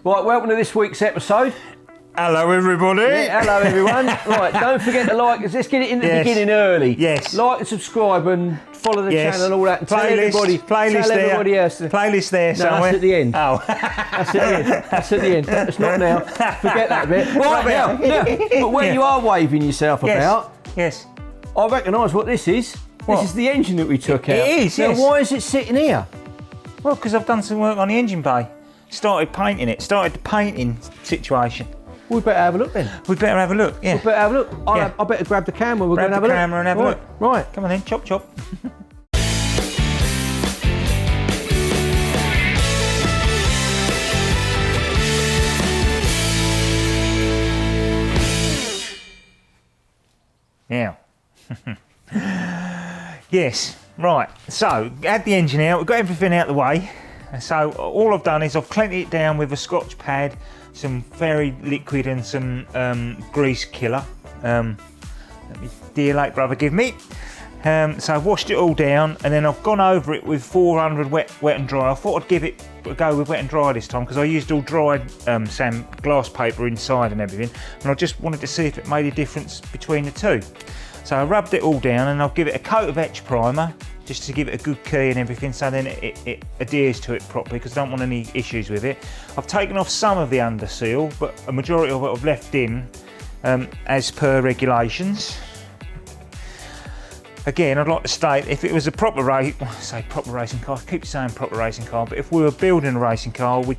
Right, welcome to this week's episode. Hello everybody. Yeah, hello everyone. Right, don't forget to like us. Let's get it in the beginning early. Yes. Like and subscribe and follow the channel and all that. And tell everybody else. Playlist there somewhere. That's at the end. Oh. That's at the end. That's at the end. It's not now. Forget that bit. Right now. But when you are waving yourself about, yes, I recognise what this is. What? This is the engine that we took out. It is, Now, yes. why is it sitting here? Well, because I've done some work on the engine bay. Started painting it. Started the painting situation. We better have a look then. We better have a look. Yeah. We better have a look. I better grab the camera. We're going to have a look. Grab the camera and have a look. Right. Come on then. Chop chop. Now. Yes. Right. So, had the engine out. We've got everything out the way. So all I've done is I've cleaned it down with a Scotch pad, some fairy liquid and some grease killer. Let me, dear late brother, give me. So I've washed it all down and then I've gone over it with 400 wet and dry. I thought I'd give it a go with wet and dry this time because I used all dried sand glass paper inside and everything, and I just wanted to see if it made a difference between the two. So I rubbed it all down and I'll give it a coat of etch primer, just to give it a good key and everything, so then it adheres to it properly, because I don't want any issues with it. I've taken off some of the under seal, but a majority of it I've left in as per regulations. Again, I'd like to state, if it was a proper racing car, I keep saying proper racing car, but if we were building a racing car, we'd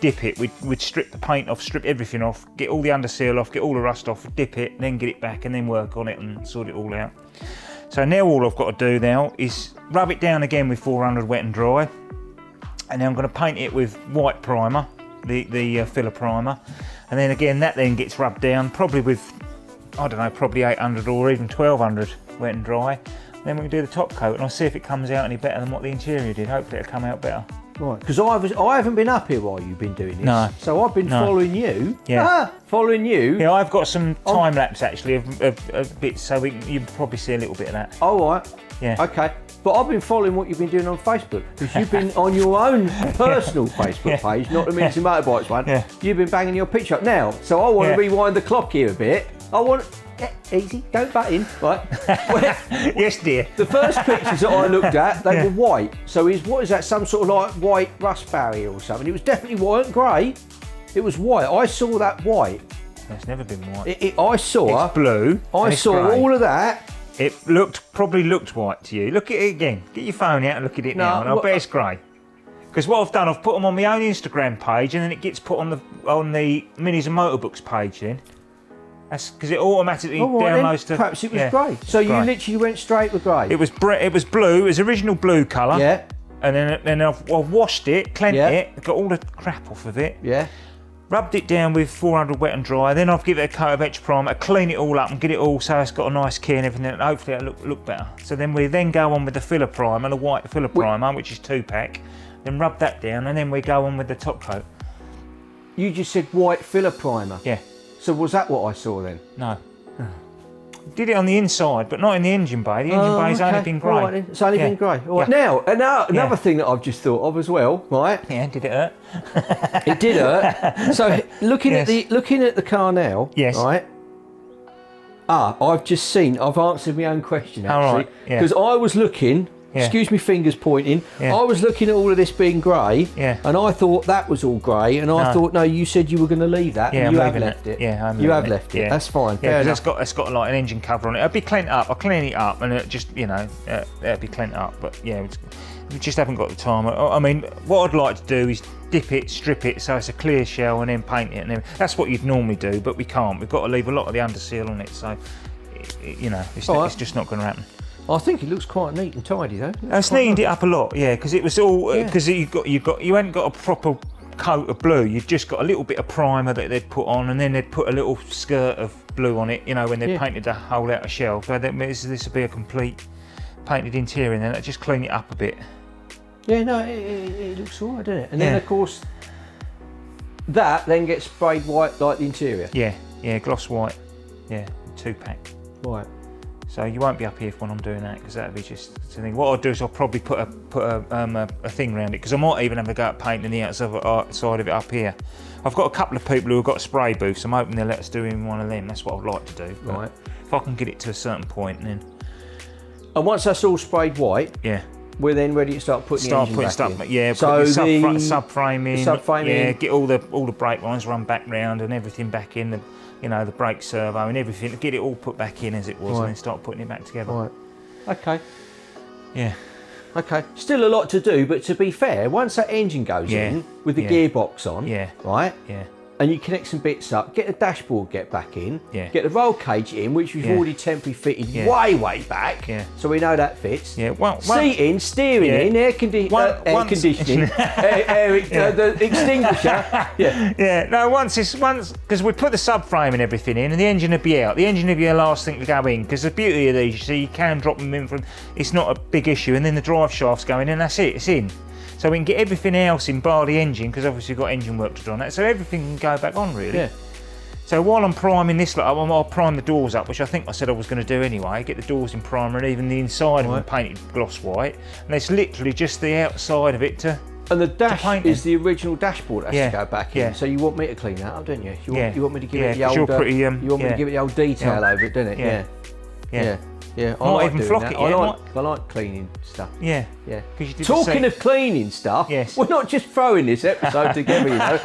dip it, we'd strip the paint off, strip everything off, get all the under seal off, get all the rust off, dip it, then get it back and then work on it and sort it all out. So now all I've got to do now is rub it down again with 400 wet and dry, and then I'm going to paint it with white primer, the filler primer, and then again that then gets rubbed down probably with, I don't know, probably 800 or even 1200 wet and dry. Then we can do the top coat and I'll see if it comes out any better than what the interior did. Hopefully it'll come out better. Right, because I haven't been up here while you've been doing this. No. So I've been following you. Yeah. Following you. Yeah, I've got some time lapse actually of bits, so you'll probably see a little bit of that. Oh, right. Yeah. Okay. But I've been following what you've been doing on Facebook, because you've been on your own personal Facebook page, not the Minis and Motorbikes one. Yeah. You've been banging your picture up. Now, so I want to rewind the clock here a bit. I want... easy, don't butt in, right? Yes, dear. The first pictures that I looked at, they were white. So what is that, some sort of like white rust barrier or something? It was definitely white and grey. It was white. I saw that white. It's never been white. I saw... It's blue. I saw grey. all of that. It probably looked white to you. Look at it again. Get your phone out and look at it now, and I'll bet it's grey. Because what I've done, I've put them on my own Instagram page, and then it gets put on the Minis and Motorbikes page then. That's because it automatically downloads to... Perhaps it was grey. So you literally went straight with grey. It was blue. It was original blue colour. Yeah. And then I've washed it, cleansed it, got all the crap off of it. Yeah. Rubbed it down with 400 wet and dry. Then I've given it a coat of etch primer, clean it all up and get it all so it's got a nice key and everything, and hopefully it'll look better. So then we go on with the filler primer, the white filler primer, which is 2-pack. Then rub that down and then we go on with the top coat. You just said white filler primer? Yeah. So was that what I saw then? No. Did it on the inside, but not in the engine bay. The engine bay's only been grey. Right, it's only been grey. Right. Now, another thing that I've just thought of as well, right? Yeah, did it hurt? It did hurt. So looking at the car now, right? I've answered my own question actually. Because I was looking, excuse me fingers pointing, I was looking at all of this being grey, and I thought that was all grey, and I thought, no, you said you were going to leave that, and you have left it. Yeah, you have left it. That's fine. Yeah, because it's got like an engine cover on it. It'll be cleaned up. I'll clean it up, and it just, it'll be cleaned up. But yeah, we just haven't got the time. I mean, what I'd like to do is dip it, strip it, so it's a clear shell, and then paint it. And then that's what you'd normally do, but we can't. We've got to leave a lot of the under seal on it, so it's just not going to happen. I think it looks quite neat and tidy though. It's neatened it up a lot, because it was all because you hadn't got a proper coat of blue. You've just got a little bit of primer that they'd put on, and then they'd put a little skirt of blue on it. When they painted the whole outer shell. So this would be a complete painted interior, and then I'd just clean it up a bit. Yeah, no, it looks alright, doesn't it? And then of course that then gets sprayed white like the interior. Yeah, gloss white. Yeah, 2-pack. Right. So you won't be up here when I'm doing that, because that'd be just the thing. What I'll do is I'll probably put a thing around it, because I might even have a go at painting the outside of it up here. I've got a couple of people who have got spray booths. I'm hoping they'll let us do in one of them. That's what I'd like to do. Right. If I can get it to a certain point, and then. And once that's all sprayed white, yeah, we're then ready to start putting the engine back in. Yeah, so put the subframe in. Subframe yeah, in. Get all the brake lines run back round and everything back in. The brake servo and everything. Get it all put back in as it was, and then start putting it back together. Right. Okay. Yeah. Okay. Still a lot to do, but to be fair, once that engine goes in with the gearbox on, right? Yeah. And you connect some bits up, get the dashboard back in, get the roll cage in, which we've already temporarily fitted way back, so we know that fits. Yeah, well, seating, steering in, air conditioning, the extinguisher. Yeah. No, once because we put the subframe and everything in, and the engine will be out. The engine will be the last thing to go in, because the beauty of these, you can drop them in from. It's not a big issue, and then the drive shaft's going in, and that's it. It's in. So we can get everything else in bar the engine, because obviously we've got engine work to do on that. So everything can go back on, really. Yeah. So while I'm priming this lot up, I'll prime the doors up, which I think I said I was going to do anyway. Get the doors in primer and even the inside of them painted gloss white. And it's literally just the outside of it to. And the dash is the original dashboard that has to go back in. So you want me to clean that up, don't you? You want me to give it the old. You want me to give it the old detail over it, don't it? Yeah. I might like even flock that. it. I like cleaning stuff. Yeah. Talking of cleaning stuff, we're not just throwing this episode together, you know.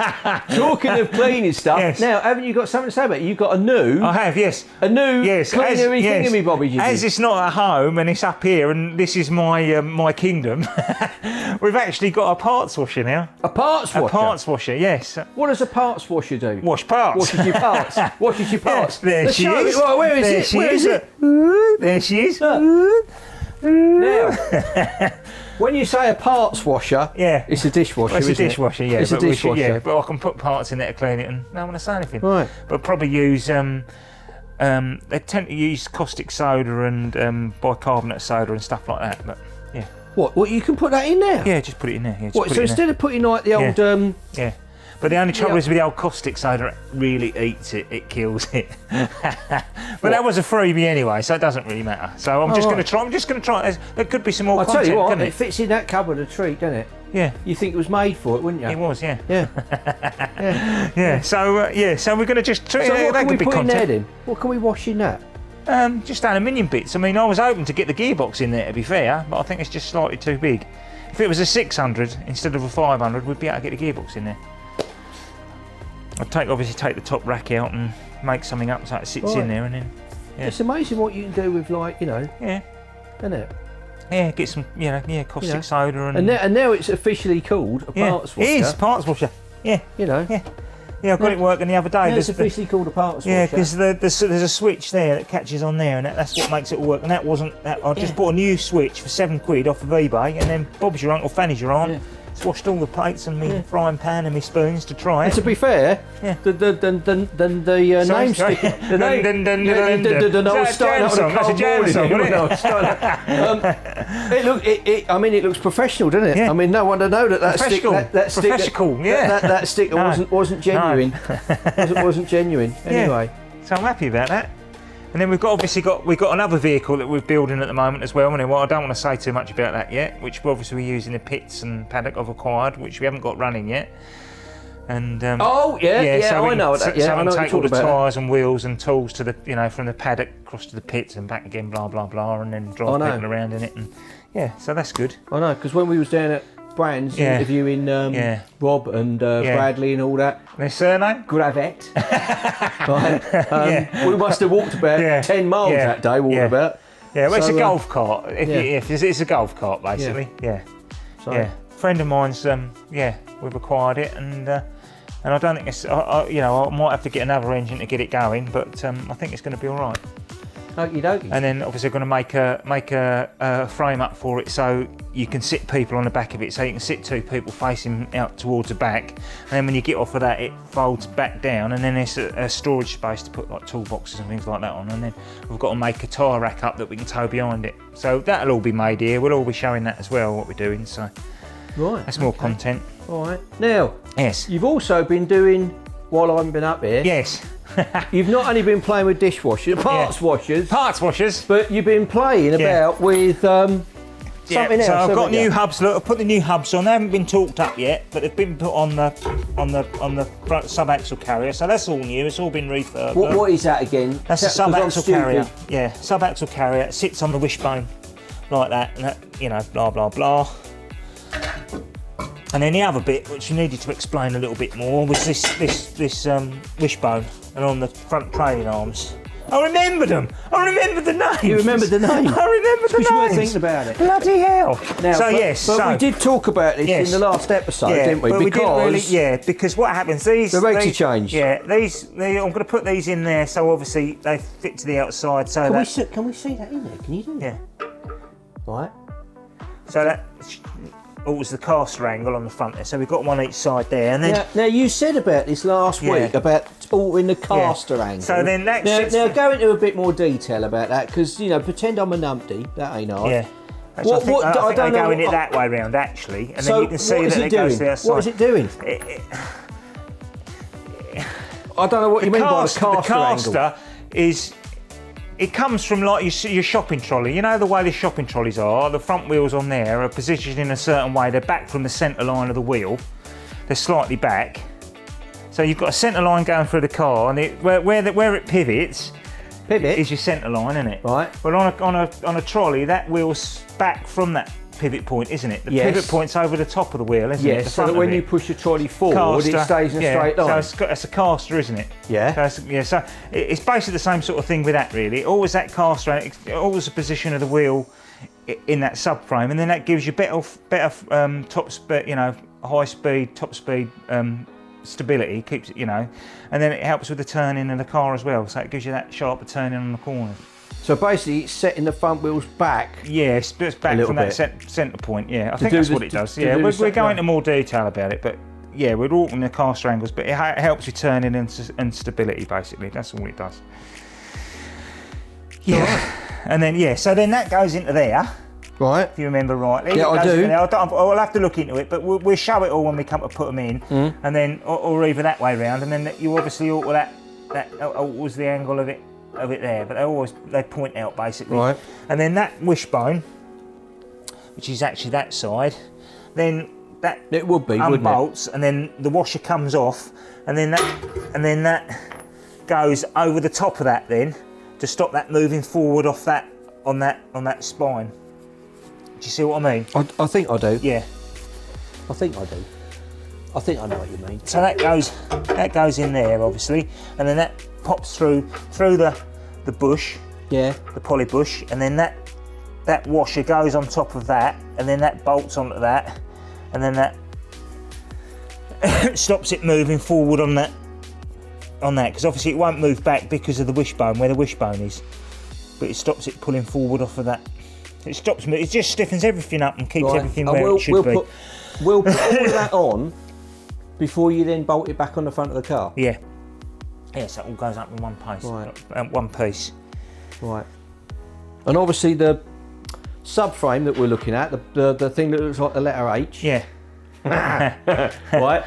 Talking of cleaning stuff, now haven't you got something to say about it? You've got a new. I have, yes. A new cleanery thingamybobby. As it's not at home and it's up here, and this is my my kingdom. We've actually got a parts washer now. A parts washer. A parts washer, yes. What does a parts washer do? Wash parts. Washes your parts. Washes your parts. There she is. Right, where is it? Where is it? There she is. Now, when you say a parts washer, it's a dishwasher. It's a dishwasher, yeah. It's a dishwasher. But I can put parts in there to clean it, and no one to say anything. Right. But probably use they tend to use caustic soda and bicarbonate soda and stuff like that. But yeah. What? You can put that in there? Yeah, just put it in there. Yeah, so instead of putting like the old yeah. But the only trouble is with the old caustic soda, it really eats it, it kills it. But that was a freebie anyway, so it doesn't really matter. So I'm just going to try. There could be some more content. I'll tell you what, it fits in that cupboard a treat, doesn't it? Yeah. You think it was made for it, wouldn't you? It was, yeah. Yeah. So we're going to just try. So what that can we could be put content. in there then? What can we wash in that? Just aluminium bits. I mean, I was hoping to get the gearbox in there, to be fair, but I think it's just slightly too big. If it was a 600 instead of a 500, we'd be able to get the gearbox in there. I'd obviously take the top rack out and make something up so it sits in there, and then. Yeah. It's amazing what you can do with, like, you know. Yeah. Isn't it? Yeah, get some, caustic soda and. And now it's officially called a parts washer. It is parts washer. Yeah. You know. Yeah, I got it working the other day. It's officially called a parts washer. Yeah, because there's a switch there that catches on there, and that's what makes it work. And that wasn't that. I just bought a new switch for £7 off of eBay, and then Bob's your uncle, Fanny's your aunt. Washed all the plates and my frying pan and my spoons to try it. And to be fair, the name stick, the name, I was starting up with a cold morning. It looks professional, doesn't it? Yeah. I mean, no one to know that stick wasn't genuine. wasn't genuine. Anyway, so I'm happy about that. And then we've got another vehicle that we're building at the moment as well. And I don't want to say too much about that yet, which we're obviously using the pits and paddock I've acquired, which we haven't got running yet. And I know that. So I know we can take all the tyres that. and wheels and tools to the from the paddock across to the pits and back again, blah blah blah, and then drive people around in it. And so that's good. I know, because when we was down at Brands interviewing Rob and Bradley and all that. Their surname? Gravette. Right. We must have walked about 10 miles that day, about. Yeah, well, it's a golf cart. It's a golf cart, basically. Yeah. Friend of mine's, we've acquired it, and I don't think it's, I might have to get another engine to get it going, but I think it's going to be all right. Okie dokie. And then obviously I'm going to make a frame up for it so you can sit people on the back of it, so you can sit two people facing out towards the back, and then when you get off of that it folds back down, and then there's a storage space to put like toolboxes and things like that on, and then we've got to make a tyre rack up that we can tow behind it. So that'll all be made here. We'll all be showing that as well, what we're doing. So that's more content. All right. Now, yes, you've also been doing, while I haven't been up here, yes, you've not only been playing with dishwashers, parts washers, but you've been playing about with something else. So I've got new hubs. Look, I've put the new hubs on. They haven't been torqued up yet, but they've been put on the front sub-axle carrier. So that's all new. It's all been refurbed. What is that again? That's a sub-axle carrier. Yeah, sub-axle carrier. It sits on the wishbone like that, and that, you know, blah blah blah. And then the other bit, which you needed to explain a little bit more, was this wishbone and on the front trailing arms. I remembered them. I remembered the names. You remembered the names? I remembered the names. You weren't thinking about it. Bloody hell. Now, but we did talk about this in the last episode, didn't we? But because we didn't really, because what happens, the rates have changed. Yeah, I'm going to put these in there, so obviously they fit to the outside. So can we see that in there? Can you do that? Yeah. Right. So that was the caster angle on the front there. So we've got one each side there, and then now you said about this last week about altering the caster angle. So then that now go into a bit more detail about that, because you know, pretend I'm a numpty. That ain't hard. Yeah. I think they go in it that way round actually, and then you can see that it goes to the outside. What is it doing? I don't know what you mean by the caster angle. The caster is. It comes from like your shopping trolley. You know the way the shopping trolleys are? The front wheels on there are positioned in a certain way. They're back from the centre line of the wheel. They're slightly back. So you've got a centre line going through the car, and where it pivots is your centre line, isn't it? Right. But on a trolley, that wheel's back from that pivot point, isn't it? The pivot point's over the top of the wheel, isn't it? Yes, so that when you push the trolley forward, it stays in a straight line. So it's a caster, isn't it? Yeah. So it's basically the same sort of thing with that, really. Always that caster, always the position of the wheel in that subframe, and then that gives you better top speed, you know, high speed, top speed stability, keeps it, you know, and then it helps with the turning in the car as well. So it gives you that sharper turning on the corners. So basically, it's setting the front wheels back. Yeah, it's back from that centre point. Yeah, I think that's what it does. Yeah, we're going into more detail about it, but yeah, we're altering the caster angles, but it helps with turning and stability. Basically, that's all it does. Yeah, right. And then so then that goes into there. Right. If you remember rightly. Yeah, I do. I'll have to look into it, but we'll show it all when we come to put them in, and then or either that way round, and then you obviously alter that alters the angle of it there, but they point out basically. Right. And then that wishbone, which is actually that side, then that it would be, unbolts, and then the washer comes off, and then that goes over the top of that then to stop that moving forward off that on that spine. Do you see what I mean? I think I do. Yeah. I think I do. I think I know what you mean. So that goes in there obviously, and then that pops through the bush. Yeah. The poly bush, and then that washer goes on top of that, and then that bolts onto that, and then that stops it moving forward on that, because obviously it won't move back because of the wishbone, where the wishbone is, but it stops it pulling forward off of that. It stops me. It just stiffens everything up and keeps everything where it should be. We'll put all that on before you then bolt it back on the front of the car. Yeah. Yeah, so it all goes up in one piece. Right. One piece. Right. And obviously the subframe that we're looking at, the thing that looks like the letter H. Yeah. Right.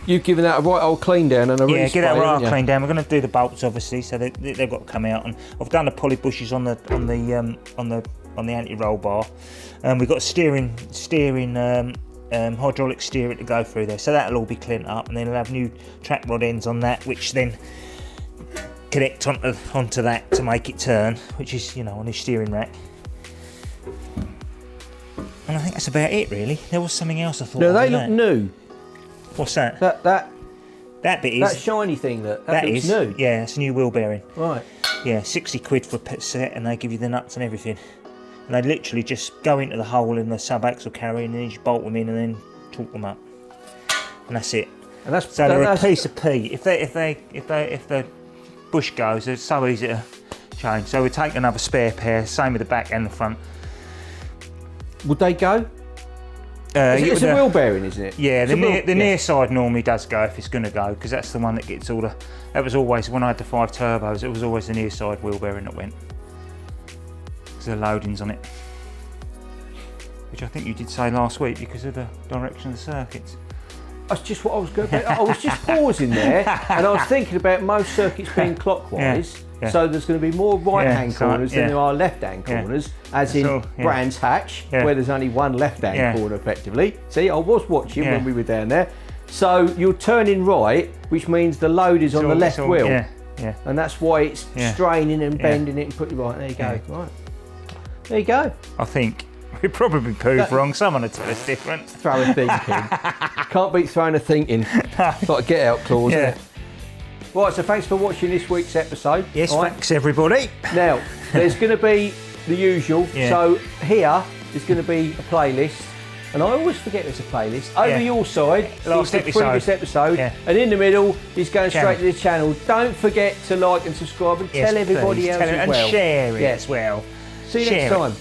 You've given that a right old clean down and a give that a right old clean down. We're going to do the bolts obviously, so they've got to come out, and I've done the poly bushes on the anti-roll bar, and we've got steering hydraulic steering to go through there, so that'll all be cleaned up, and then we'll have new track rod ends on that, which then connect onto that to make it turn, which is, you know, on his steering rack. And I think that's about it, really. There was something else I thought. No, they look new. What's that? That bit is that shiny thing that is new. Yeah, it's a new wheel bearing. Right. Yeah, 60 quid for a pet set, and they give you the nuts and everything. And they literally just go into the hole in the sub-axle carrier, and then you just bolt them in and then torque them up, and that's it. And that's so they're a piece of P. If the bush goes, it's so easy to change. So we take another spare pair, same with the back and the front. Would they go? It's a wheel bearing, isn't it? Yeah, the near side normally does go if it's going to go, because that's the one that gets all the. That was always when I had the 5 turbos. It was always the near side wheel bearing that went. Because the loadings on it, which I think you did say last week because of the direction of the circuits. That's just what I was going to. I was just pausing there, and I was thinking about most circuits being clockwise. Yeah. So there's going to be more right-hand corners than there are left-hand corners, as in Brands Hatch, where there's only one left-hand corner effectively. See, I was watching when we were down there. So you're turning right, which means the load is on the left wheel. Yeah. And that's why it's straining and bending it and putting it right. There you go. Right. There you go. I think we probably proved wrong. Someone will tell us different. Throw a thinking. Can't beat throwing a thinking. It's like a get out clause, isn't it? Right, so thanks for watching this week's episode. Yes, thanks everybody. Now, there's going to be the usual. So here is going to be a playlist. And I always forget there's a playlist. Over your side is the previous episode. And in the middle is going straight to the channel. Don't forget to like and subscribe and tell everybody else as well. And share it as well. See you next time.